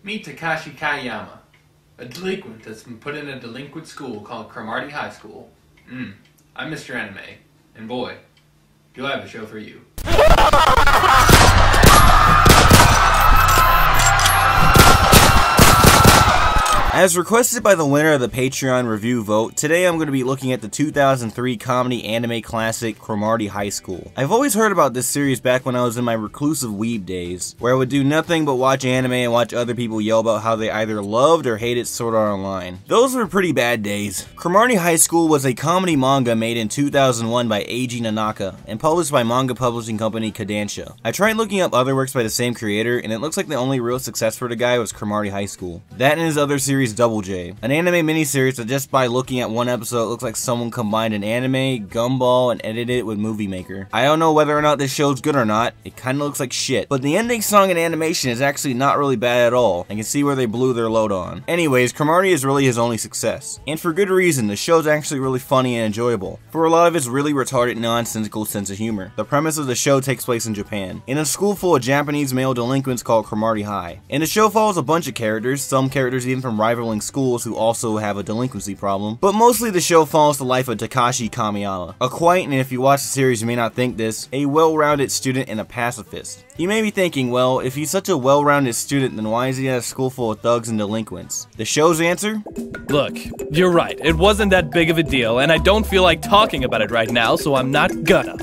Meet Takashi Kayama, a delinquent that's been put in a delinquent school called Cromartie High School. I'm Mr. Anime, and boy, do I have a show for you. As requested by the winner of the Patreon review vote, today I'm going to be looking at the 2003 comedy anime classic Cromartie High School. I've always heard about this series back when I was in my reclusive weeb days, where I would do nothing but watch anime and watch other people yell about how they either loved or hated Sword Art Online. Those were pretty bad days. Cromartie High School was a comedy manga made in 2001 by Eiji Nanaka and published by manga publishing company Kodansha. I tried looking up other works by the same creator, and it looks like the only real success for the guy was Cromartie High School. That and his other series Double J, an anime miniseries that just by looking at one episode looks like someone combined an anime, Gumball, and edited it with Movie Maker. I don't know whether or not this show's good or not, it kinda looks like shit, but the ending song and animation is actually not really bad at all. I can see where they blew their load on. Anyways, Cromartie is really his only success, and for good reason. The show's actually really funny and enjoyable, for a lot of its really retarded nonsensical sense of humor. The premise of the show takes place in Japan, in a school full of Japanese male delinquents called Cromartie High, and the show follows a bunch of characters, some characters even from rivaling schools who also have a delinquency problem, but mostly the show follows the life of Takashi Kamiyama, a quiet, and if you watch the series you may not think this, a well-rounded student and a pacifist. You may be thinking, well, if he's such a well-rounded student, then why is he at a school full of thugs and delinquents? The show's answer? Look, you're right, it wasn't that big of a deal, and I don't feel like talking about it right now, so I'm not gonna.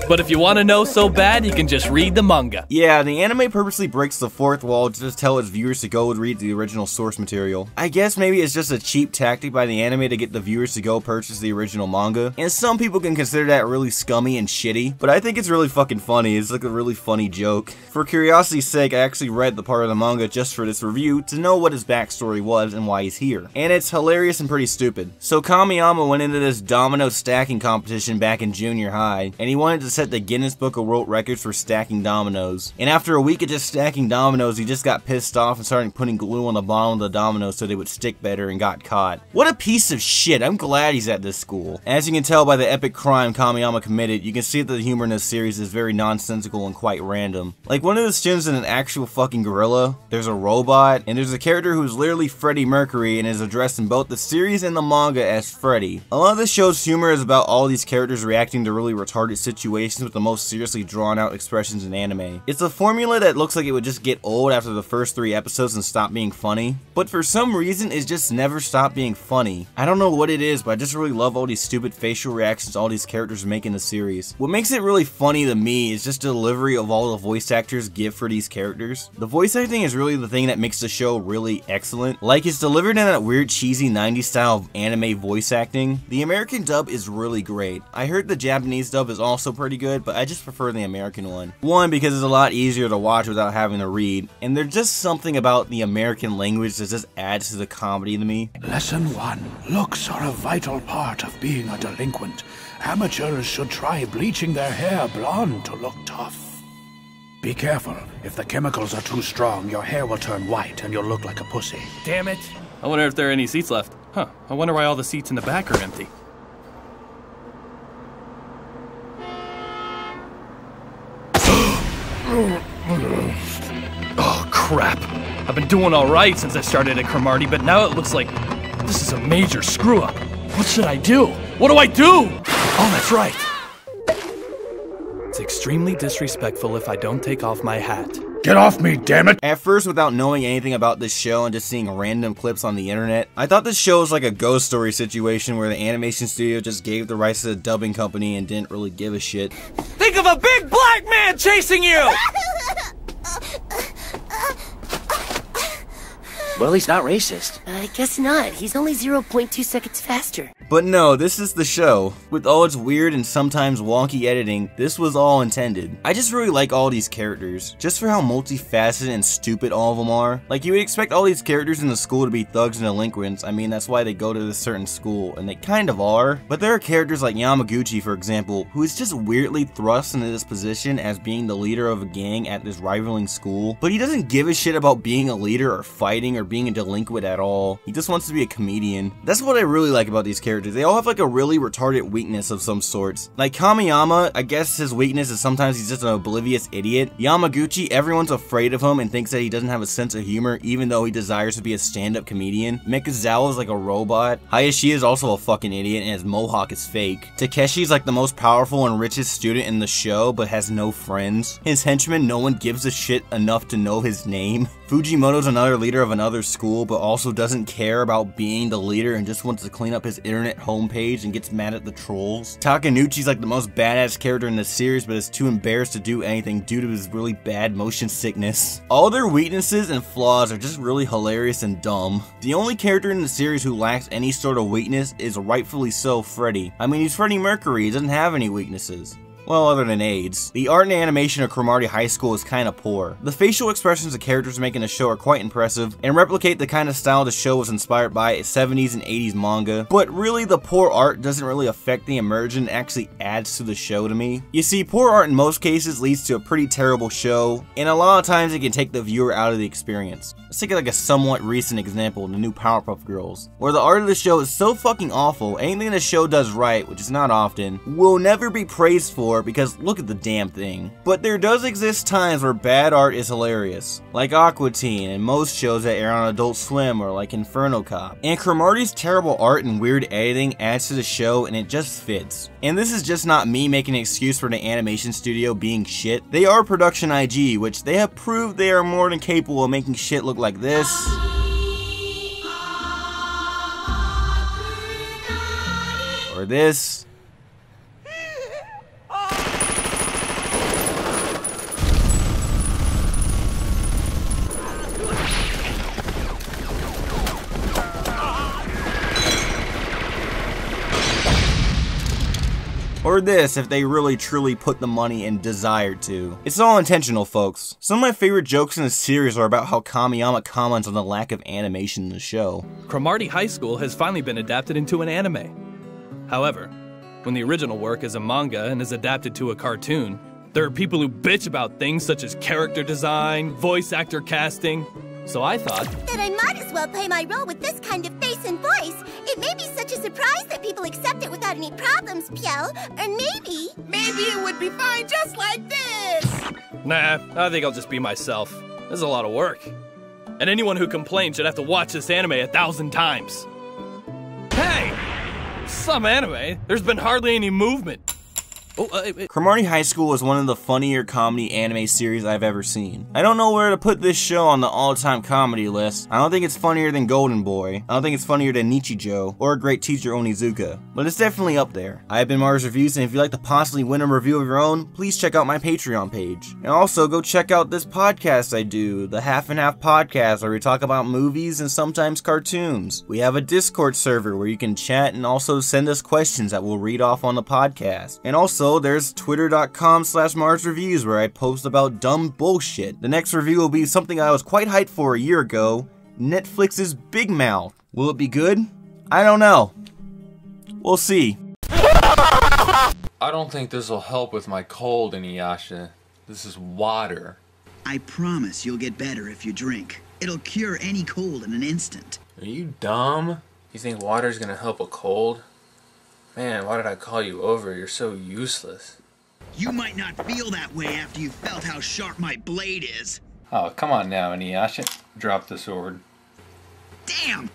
But if you want to know so bad, you can just read the manga. Yeah, the anime purposely breaks the fourth wall to just tell its viewers to go and read the original source material. I guess maybe it's just a cheap tactic by the anime to get the viewers to go purchase the original manga, and some people can consider that really scummy and shitty, but I think it's really fucking funny. It's like a really funny joke. For curiosity's sake, I actually read the part of the manga just for this review to know what his backstory was and why he's here, and it's hilarious and pretty stupid. So Kamiyama went into this domino stacking competition back in junior high, and he wanted to set the Guinness Book of World Records for stacking dominoes. And after a week of just stacking dominoes, he just got pissed off and started putting glue on the bottom of the dominoes so they would stick better and got caught. What a piece of shit. I'm glad he's at this school. As you can tell by the epic crime Kamiyama committed, you can see that the humor in this series is very nonsensical and quite random. Like, one of the students is an actual fucking gorilla, there's a robot, and there's a character who's literally Freddie Mercury and is addressed in both the series and the manga as Freddy. A lot of the show's humor is about all these characters reacting to really retarded situations with the most seriously drawn out expressions in anime. It's a formula that looks like it would just get old after the first 3 episodes and stop being funny, but for some reason it just never stopped being funny. I don't know what it is, but I just really love all these stupid facial reactions all these characters make in the series. What makes it really funny to me is just the delivery of all the voice actors give for these characters. The voice acting is really the thing that makes the show really excellent. Like, it's delivered in that weird cheesy 90s style of anime voice acting. The American dub is really great. I heard the Japanese dub is also pretty good, but I just prefer the American one. One, because it's a lot easier to watch without having to read, and there's just something about the American language that just adds to the comedy to me. Lesson 1. Looks are a vital part of being a delinquent. Amateurs should try bleaching their hair blonde to look tough. Be careful. If the chemicals are too strong, your hair will turn white and you'll look like a pussy. Damn it. I wonder if there are any seats left. Huh, I wonder why all the seats in the back are empty. Oh, crap. I've been doing alright since I started at Cromartie, but now it looks like this is a major screw-up. What should I do? What do I do? Oh, that's right. It's extremely disrespectful if I don't take off my hat. Get off me, damn it! At first, without knowing anything about this show and just seeing random clips on the internet, I thought this show was like a Ghost Story situation where the animation studio just gave the rights to the dubbing company and didn't really give a shit. Think of a big black man chasing you! Well, he's not racist. I guess not. He's only 0.2 seconds faster. But no, this is the show. With all its weird and sometimes wonky editing, this was all intended. I just really like all these characters, just for how multifaceted and stupid all of them are. Like, you would expect all these characters in the school to be thugs and delinquents. I mean, that's why they go to this certain school, and they kind of are. But there are characters like Yamaguchi, for example, who is just weirdly thrust into this position as being the leader of a gang at this rivaling school. But he doesn't give a shit about being a leader or fighting or being a delinquent at all. He just wants to be a comedian. That's what I really like about these characters characters, they all have like a really retarded weakness of some sorts. Like Kamiyama, I guess his weakness is sometimes he's just an oblivious idiot. Yamaguchi, everyone's afraid of him and thinks that he doesn't have a sense of humor even though he desires to be a stand-up comedian. Mikazawa is like a robot. Hayashi is also a fucking idiot and his mohawk is fake. Takeshi's like the most powerful and richest student in the show but has no friends. His henchman, no one gives a shit enough to know his name. Fujimoto's another leader of another school but also doesn't care about being the leader and just wants to clean up his internet homepage and gets mad at the trolls. Takanuchi's like the most badass character in the series but is too embarrassed to do anything due to his really bad motion sickness. All their weaknesses and flaws are just really hilarious and dumb. The only character in the series who lacks any sort of weakness is rightfully so Freddy. I mean, he's Freddie Mercury, he doesn't have any weaknesses. Well, other than AIDS. The art and animation of Cromartie High School is kinda poor. The facial expressions the characters make in the show are quite impressive, and replicate the kind of style the show was inspired by, 70s and 80s manga, but really the poor art doesn't really affect the immersion, it actually adds to the show to me. You see, poor art in most cases leads to a pretty terrible show, and a lot of times it can take the viewer out of the experience. Let's take like a somewhat recent example, the new Powerpuff Girls, where the art of the show is so fucking awful, anything the show does right, which is not often, will never be praised for because look at the damn thing. But there does exist times where bad art is hilarious, like Aqua Teen and most shows that air on Adult Swim or like Inferno Cop. And Cromartie's terrible art and weird editing adds to the show and it just fits. And this is just not me making an excuse for the animation studio being shit. They are Production IG, which they have proved they are more than capable of making shit look like this. Or this. Or this if they really truly put the money and desired to. It's all intentional, folks. Some of my favorite jokes in the series are about how Kamiyama comments on the lack of animation in the show. Cromartie High School has finally been adapted into an anime. However, when the original work is a manga and is adapted to a cartoon, there are people who bitch about things such as character design, voice actor casting. So I thought that I might as well play my role with this kind of face and voice. It may be such a surprise that people accept it without any problems, Piel. Or maybe it would be fine just like this. Nah, I think I'll just be myself. This is a lot of work. And anyone who complains should have to watch this anime 1,000 times. Hey! Some anime, there's been hardly any movement. Cromartie High School is one of the funnier comedy anime series I've ever seen. I don't know where to put this show on the all-time comedy list. I don't think it's funnier than Golden Boy. I don't think it's funnier than Nichijou or Great Teacher Onizuka. But it's definitely up there. I've been MarsReviews, and if you'd like to possibly win a review of your own, please check out my Patreon page. And also go check out this podcast I do, the Half and Half Podcast, where we talk about movies and sometimes cartoons. We have a Discord server where you can chat and also send us questions that we'll read off on the podcast. And also there's twitter.com/MarsReviews where I post about dumb bullshit. The next review will be something I was quite hyped for a year ago, Netflix's Big Mouth. Will it be good? I don't know. We'll see. I don't think this will help with my cold, Inuyasha. This is water. I promise you'll get better if you drink. It'll cure any cold in an instant. Are you dumb? You think water's gonna help a cold? Man, why did I call you over? You're so useless. You might not feel that way after you felt how sharp my blade is. Oh, come on now, Inuyasha. Drop the sword. Damn!